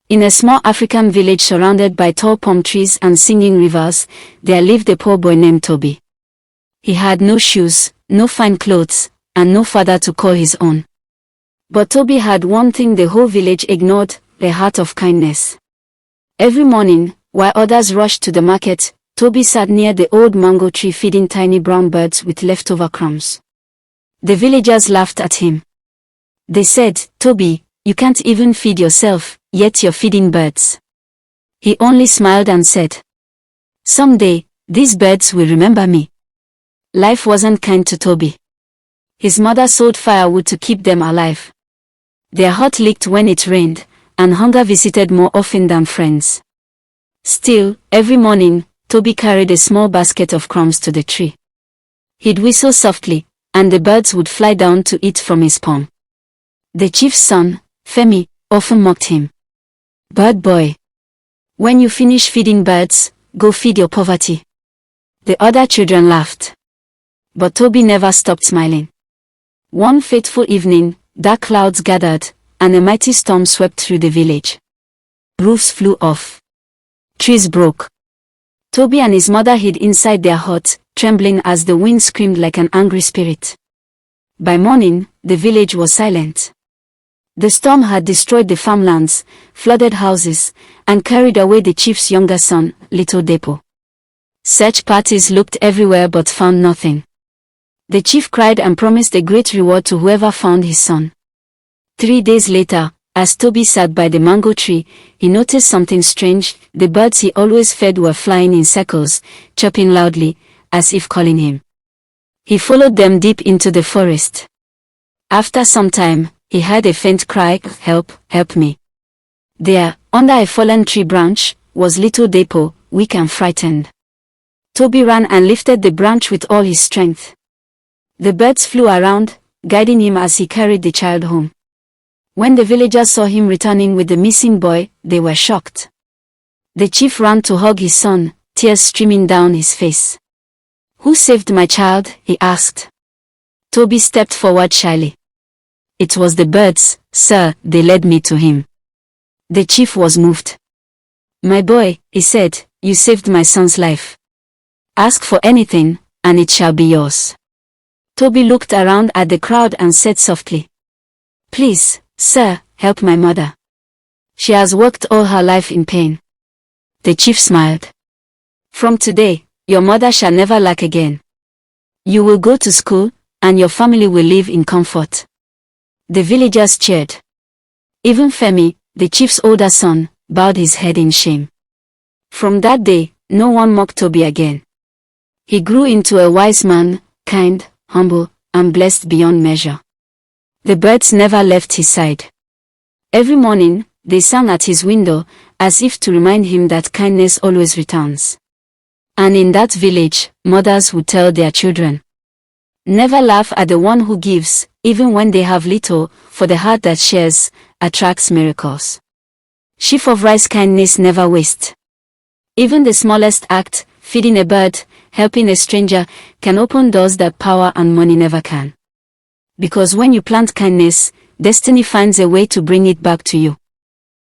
In a small African village surrounded by tall palm trees and singing rivers, there lived a poor boy named Tobi. He had no shoes, no fine clothes, and no father to call his own. But Tobi had one thing the whole village ignored: a heart of kindness. Every morning, while others rushed to the market, Tobi sat near the old mango tree feeding tiny brown birds with leftover crumbs. The villagers laughed at him. They said, "Tobi, you can't even feed yourself, yet you're feeding birds." He only smiled and said, "Someday, these birds will remember me." Life wasn't kind to Tobi. His mother sold firewood to keep them alive. Their hut leaked when it rained, and hunger visited more often than friends. Still, every morning, Tobi carried a small basket of crumbs to the tree. He'd whistle softly, and the birds would fly down to eat from his palm. The chief's son, Femi, often mocked him. "Bird boy. When you finish feeding birds, go feed your poverty." The other children laughed. But Tobi never stopped smiling. One fateful evening, dark clouds gathered, and a mighty storm swept through the village. Roofs flew off. Trees broke. Tobi and his mother hid inside their hut, trembling as the wind screamed like an angry spirit. By morning, the village was silent. The storm had destroyed the farmlands, flooded houses, and carried away the chief's younger son, little Depo. Search parties looked everywhere but found nothing. The chief cried and promised a great reward to whoever found his son. 3 days later, as Tobi sat by the mango tree, he noticed something strange. The birds he always fed were flying in circles, chirping loudly, as if calling him. He followed them deep into the forest. After some time, he heard a faint cry, "Help, help me." There, under a fallen tree branch, was little Depo, weak and frightened. Tobi ran and lifted the branch with all his strength. The birds flew around, guiding him as he carried the child home. When the villagers saw him returning with the missing boy, they were shocked. The chief ran to hug his son, tears streaming down his face. "Who saved my child?" he asked. Tobi stepped forward shyly. "It was the birds, sir, they led me to him." The chief was moved. "My boy," he said, "you saved my son's life. Ask for anything, and it shall be yours." Tobi looked around at the crowd and said softly, "Please, sir, help my mother. She has worked all her life in pain." The chief smiled. "From today, your mother shall never lack again. You will go to school, and your family will live in comfort." The villagers cheered. Even Femi, the chief's older son, bowed his head in shame. From that day, no one mocked Tobi again. He grew into a wise man, kind, humble, and blessed beyond measure. The birds never left his side. Every morning, they sang at his window, as if to remind him that kindness always returns. And in that village, mothers would tell their children, "Never laugh at the one who gives, even when they have little, for the heart that shares attracts miracles." Sheaf of rice, kindness never wastes. Even the smallest act, feeding a bird, helping a stranger, can open doors that power and money never can. Because when you plant kindness, destiny finds a way to bring it back to you.